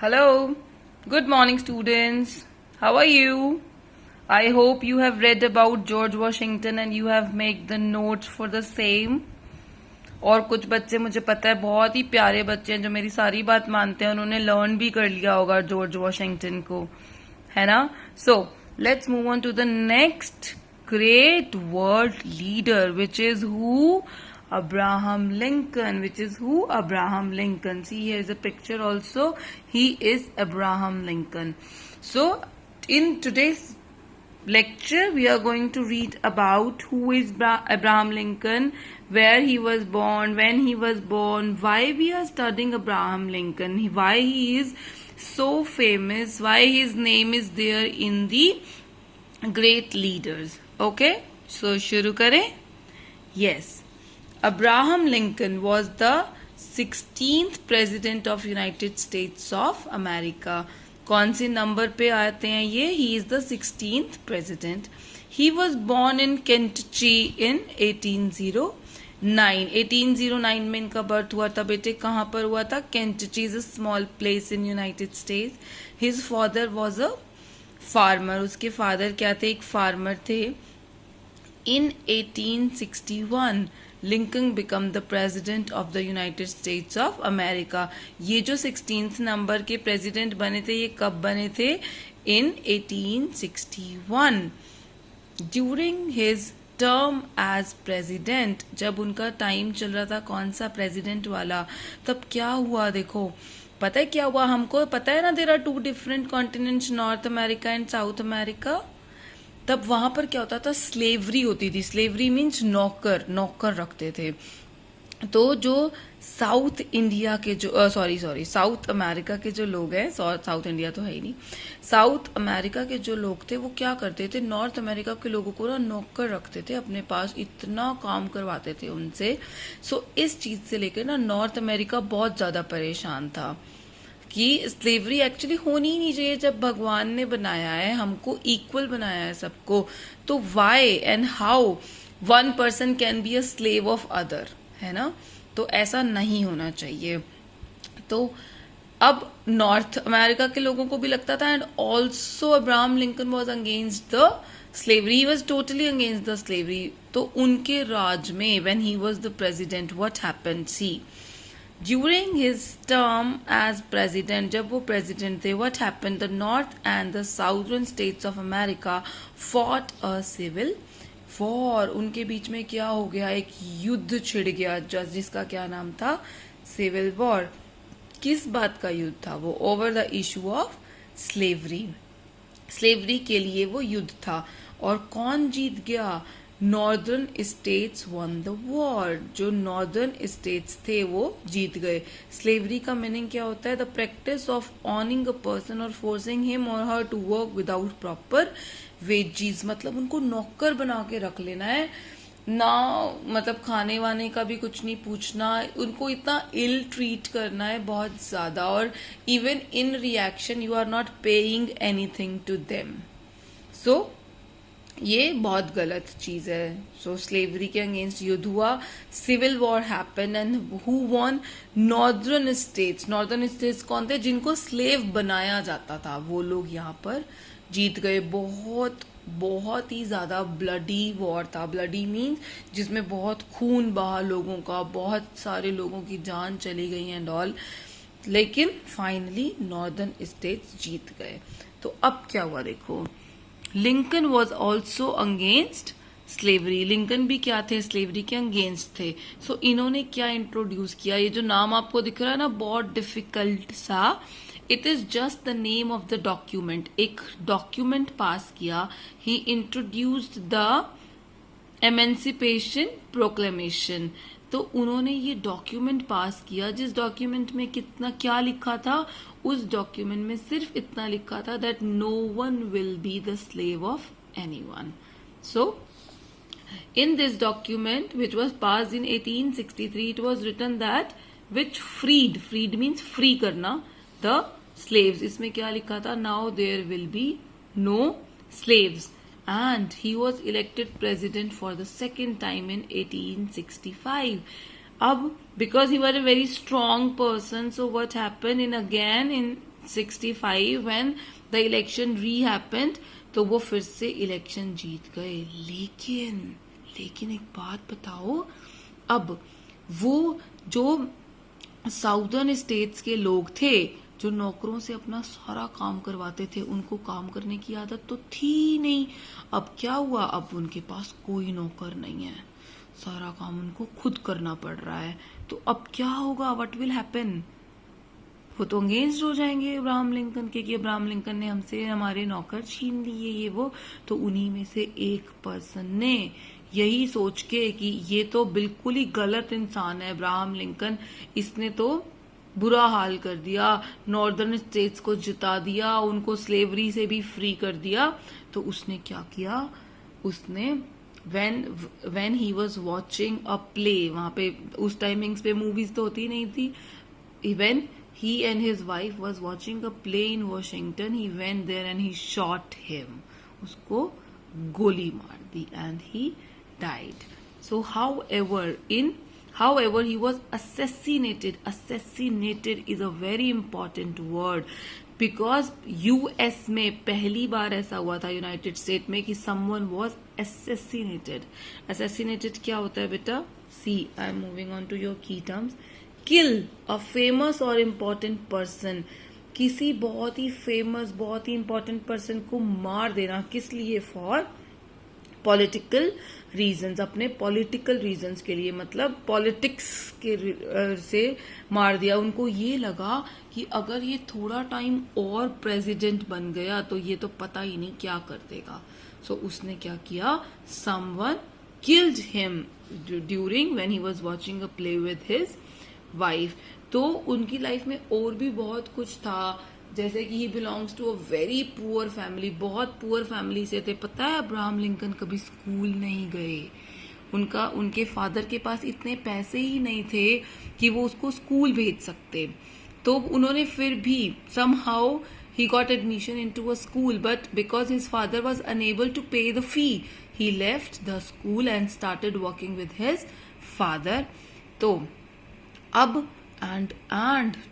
Hello, good morning, students. How are you? I hope you have read about George Washington and you have made the notes for the same. और कुछ बच्चे मुझे पता है बहुत ही प्यारे बच्चे हैं जो मेरी सारी बात मानते हैं, उन्होंने लर्न भी कर लिया होगा जॉर्ज वॉशिंगटन को, है ना? So let's move on to the next great world leader, which is who? Abraham Lincoln. Which is who? Abraham Lincoln. See, here is a picture also. He is Abraham Lincoln. So in today's lecture we are going to read about who is Abraham Lincoln, where he was born, when he was born, why we are studying Abraham Lincoln, why he is so famous, why his name is there in the great leaders. Okay, so शुरू करें. Yes, Abraham Lincoln was the 16th president of United States of America. कौन से number पे आते हैं ये? He is the 16th president. He was born in Kentucky in 1809. 1809 में इनका बर्थ हुआ था. बेटे कहाँ पर हुआ था? Kentucky is a small place in United States. His father was a farmer. उसके फादर क्या थे? एक फार्मर थे. In 1861 Lincoln become the president of the United states of America. ये जो 16th नंबर के प्रेसिडेंट बने थे ये कब बने थे? In 1861. During his term as president, जब उनका टाइम चल रहा था कौन सा प्रेसिडेंट वाला, तब क्या हुआ? देखो पता है क्या हुआ? हमको पता है ना, there are two different continents, north America and south America. तब वहां पर क्या होता था? स्लेवरी होती थी. स्लेवरी मीन्स नौकर रखते थे. तो जो साउथ इंडिया के जो साउथ अमेरिका के जो लोग हैं, साउथ इंडिया तो है ही नहीं, साउथ अमेरिका के जो लोग थे वो क्या करते थे? नॉर्थ अमेरिका के लोगों को ना नौकर रखते थे अपने पास, इतना काम करवाते थे उनसे. सो इस चीज से लेकर ना नॉर्थ अमेरिका बहुत ज्यादा परेशान था कि स्लेवरी एक्चुअली होनी ही नहीं चाहिए. जब भगवान ने बनाया है, हमको इक्वल बनाया है सबको, तो why and how one person can be a slave of other, है ना? तो ऐसा नहीं होना चाहिए. तो अब नॉर्थ अमेरिका के लोगों को भी लगता था. And also Abraham Lincoln was against the slavery. He was totally against the slavery. तो उनके राज में when he was the president what happened? See, during his term as president, जब वो प्रेसिडेंट थे, what happened? The north and the southern states of America fought a civil war. उनके बीच में क्या हो गया? एक युद्ध छिड़ गया, जिसका क्या नाम था? Civil war. किस बात का युद्ध था वो? Over the issue of slavery. Slavery के लिए वो युद्ध था. और कौन जीत गया? Northern states won the war. जो नॉर्दर्न स्टेट्स थे वो जीत गए. स्लेवरी का मीनिंग क्या होता है? The practice of owning a person और फोर्सिंग हिम और her to work without proper wages. मतलब उनको नौकर बना के रख लेना है ना, मतलब खाने वाने का भी कुछ नहीं पूछना, उनको इतना इल ट्रीट करना है बहुत ज्यादा. और even in reaction you are not paying anything to them. So ये बहुत गलत चीज है. सो स्लेवरी के अगेंस्ट युद्ध हुआ. Civil war happen and who won? Northern states. Northern states कौन थे? जिनको स्लेव बनाया जाता था, वो लोग यहाँ पर जीत गए. बहुत ही ज्यादा ब्लडी वॉर था. ब्लडी मीन्स जिसमें बहुत खून बहा लोगों का, बहुत सारे लोगों की जान चली गई एंड ऑल. लेकिन फाइनली नॉर्दर्न स्टेट्स जीत गए. तो अब क्या हुआ देखो. Lincoln was also against slavery. Lincoln भी क्या थे? स्लेवरी के अगेंस्ट थे. सो इन्होंने क्या इंट्रोड्यूस किया? ये जो नाम आपको दिख रहा है ना, बहुत डिफिकल्ट सा, it is just the name of the document. एक डॉक्यूमेंट पास किया. ही इंट्रोड्यूस्ड द एमेंसिपेशन प्रोक्लेमेशन. तो उन्होंने ये डॉक्यूमेंट पास किया. जिस डॉक्यूमेंट में कितना क्या लिखा था? उस डॉक्यूमेंट में सिर्फ इतना लिखा था that no one will be the slave of anyone. So in this document which was passed in 1863 it was written that which freed means free करना the slaves. इसमें क्या लिखा था? now there will be no slaves. And he was elected president for the second time in 1865. Ab because he was a very strong person, so what happened in 1865 when the election री happened, तो वो फिर से election जीत गए। लेकिन एक बात बताओ, अब वो जो साउदर्न स्टेट्स के लोग थे जो नौकरों से अपना सारा काम करवाते थे, उनको काम करने की आदत तो थी नहीं। अब क्या हुआ, अब उनके पास कोई नौकर नहीं है, सारा काम उनको खुद करना पड़ रहा है। तो अब क्या होगा, व्हाट विल हैपन? वो तो अंगेंस्ट हो जाएंगे अब्राहम लिंकन के कि अब्राहम लिंकन ने हमसे हमारे नौकर छीन लिए, ये वो। तो उन्हीं में से एक पर्सन ने यही सोच के कि ये तो बिल्कुल ही गलत इंसान है अब्राहम लिंकन, इसने तो बुरा हाल कर दिया, नॉर्दर्न स्टेट्स को जिता दिया, उनको स्लेवरी से भी फ्री कर दिया। तो उसने क्या किया, उसने when he was watching a play, वहां पे उस टाइमिंग्स पे मूवीज तो होती नहीं थी, when he and his wife was watching a play in Washington, he went there and he shot him, उसको गोली मार दी and he died. So however he was assassinated. Assassinated is a very important word because US में पहली बार ऐसा हुआ था, United state में, कि someone was assassinated. Assassinated क्या होता है बेटा? See, I am moving on to your key terms. Kill a famous or important person. किसी बहुत ही फेमस, बहुत ही इंपॉर्टेंट पर्सन को मार देना, किस लिए? फॉर पॉलिटिकल रीजंस, अपने पॉलिटिकल रीजंस के लिए, मतलब पॉलिटिक्स के से मार दिया। उनको ये लगा कि अगर ये थोड़ा टाइम और प्रेसिडेंट बन गया तो ये तो पता ही नहीं क्या कर देगा। सो उसने क्या किया, someone killed him during when he was watching a play with his wife. तो उनकी लाइफ में और भी बहुत कुछ था, जैसे कि he belongs to a very poor family, बहुत पुअर फैमिली से थे। पता है अब्राहम लिंकन कभी स्कूल नहीं गए, उनके फादर के पास इतने पैसे ही नहीं थे कि वो उसको स्कूल भेज सकते। तो उन्होंने फिर भी somehow he got admission into a school, but because his father was unable to pay the fee, he left the school and started working with his father. तो अब and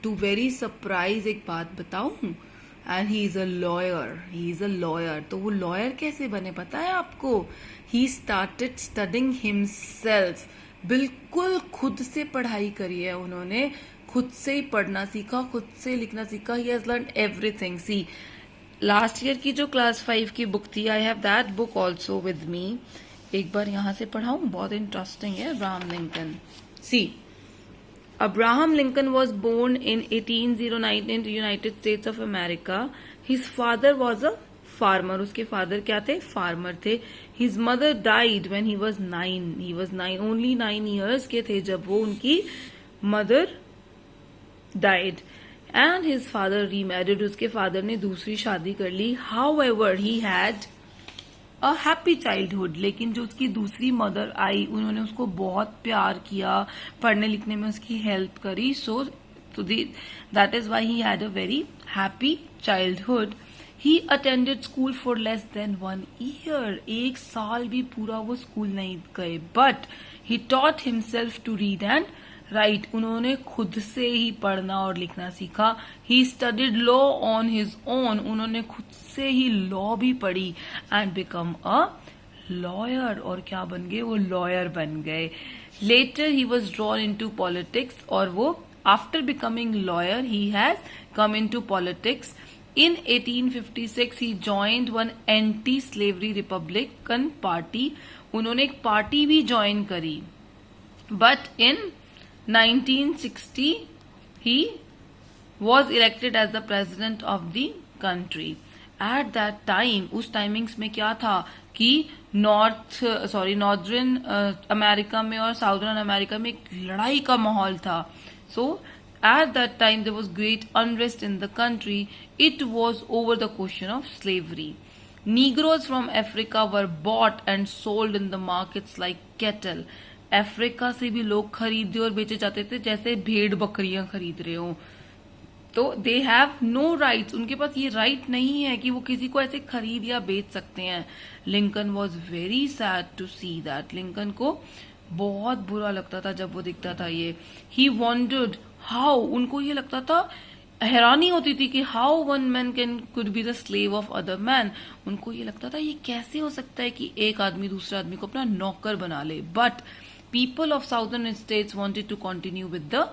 to very surprise एक बात बताऊं, and he is a lawyer. तो वो lawyer कैसे बने पता है आपको? He started studying himself. बिल्कुल खुद से पढ़ाई करी है उन्होंने, खुद से ही पढ़ना सीखा, खुद से लिखना सीखा। He has learned everything. See, last year की जो क्लास 5 की बुक थी, I have that book also with me. एक बार यहाँ से पढ़ाऊं, बहुत इंटरेस्टिंग है Abraham Lincoln. See, Abraham Lincoln was born in 1809 in the United States of America. His father was a farmer. उसके फादर क्या थे? फार्मर थे. His mother died when he was 9. He was 9, only 9 years के थे जब वो उनकी mother died. And his father remarried. उसके फादर ने दूसरी शादी कर ली. However, he had a happy childhood. लेकिन जो उसकी दूसरी मदर आई, उन्होंने उसको बहुत प्यार किया, पढ़ने लिखने में उसकी हेल्प करी। So that is why he had a very happy childhood. He attended school for less than 1 year. 1 साल भी पूरा वो स्कूल नहीं गए। But he taught himself to read and write. उन्होंने खुद से ही पढ़ना और लिखना सीखा। He studied law on his own. उन्होंने खुद से ही लॉ भी पढ़ी एंड बिकम अ लॉयर। और क्या बन गए? वो लॉयर बन गए। Later he was drawn into politics, और वो after becoming lawyer he has come into politics. In 1856 he joined one anti-slavery Republican party. उन्होंने एक पार्टी भी ज्वाइन करी। But in 1960 he was elected as the president of the country. At that time, उस timings में क्या था कि northern America में और साउदर्न अमेरिका में एक लड़ाई का माहौल था। So at that time there was great unrest in the country. It was over the question of slavery. Negroes from Africa were bought and sold in the markets like cattle. Africa से भी लोग खरीदे और बेचे जाते थे जैसे भेड़ बकरियां खरीद रहे हो। तो दे हैव नो राइट्स। उनके पास ये राइट नहीं है कि वो किसी को ऐसे खरीद या बेच सकते हैं। Lincoln was very sad to see that. Lincoln को बहुत बुरा लगता था जब वो दिखता था ये। ही वॉन्डर्ड हाउ। उनको ये लगता था हैरानी होती थी कि how one man can could be the slave of other man. उनको ये लगता था ये कैसे हो सकता है कि एक आदमी दूसरे आदमी को अपना नौकर बना ले। But people of southern states wanted to continue with the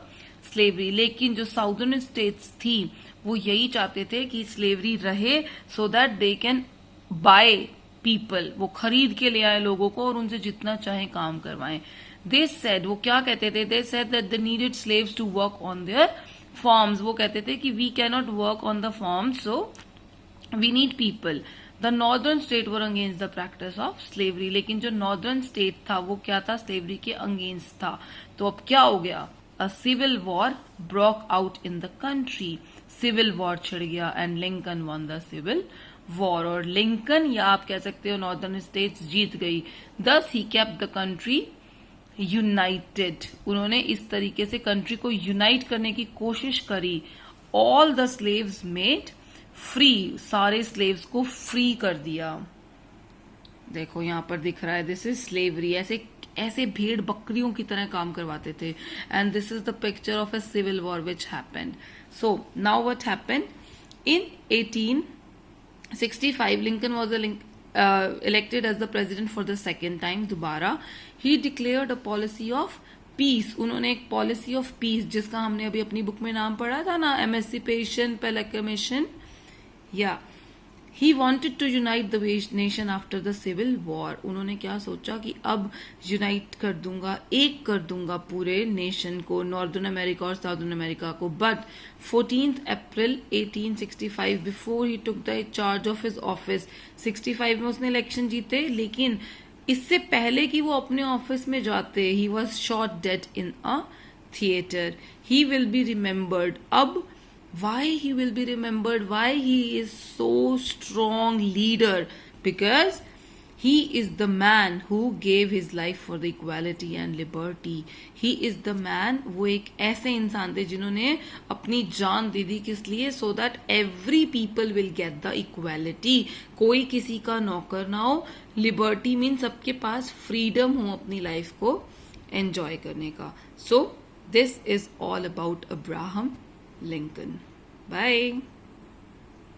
slavery. लेकिन जो साउदर्न स्टेट्स थी वो यही चाहते थे कि स्लेवरी रहे, so that they can by people, वो खरीद के ले आए लोगों को और उनसे जितना चाहे काम करवाएं। दे सेड, वो क्या कहते थे, they said that they needed slaves to work on their farms. वो कहते थे कि we can not work on the farms, so we need people. The northern state were against the practice of slavery. लेकिन जो northern state था वो क्या था, स्लेवरी के अगेंस्ट था। तो अब क्या हो गया, a civil war broke out in the country. Civil war छिड़ गया and Lincoln won the civil war. और लिंकन या आप कह सकते हो नॉर्दर्न स्टेट्स जीत गई। दस he kept the country United. उन्होंने इस तरीके से कंट्री को यूनाइट करने की कोशिश करी। All the slaves made free, सारे स्लेव्स को फ्री कर दिया। देखो यहां पर दिख रहा है, दिस इज स्लेवरी। ऐसे ऐसे भेड़ बकरियों की तरह काम करवाते थे। And this is the picture of a civil war which happened. So now what happened in 1865, Lincoln was elected as the president for the second time दोबारा। he declared a policy of peace। उन्होंने एक policy of peace, जिसका हमने अभी अपनी book में नाम पढ़ा था ना, emancipation proclamation। या he wanted to unite the nation after the civil war। उन्होंने क्या सोचा कि अब यूनाइट कर दूंगा, एक कर दूंगा पूरे नेशन को, नॉर्दर्न अमेरिका और साउदर्न अमेरिका को। But 14th April 1865, before he took the charge of his office, 65 में उसने इलेक्शन जीते, लेकिन इससे पहले कि वो अपने ऑफिस में जाते, he was shot dead in a theatre. He will be remembered. अब why he will be remembered, why he is so strong leader, because he is the man who gave his life for the equality and liberty। he is the man, वो एक ऐसे इंसान थे जिन्होंने अपनी जान दे दी, किस लिए, so that every people will get the equality। कोई किसी का नौकर ना हो। लिबर्टी मीन सबके पास फ्रीडम हो अपनी लाइफ को एंजॉय करने का। so this is all about Abraham Lincoln। Bye.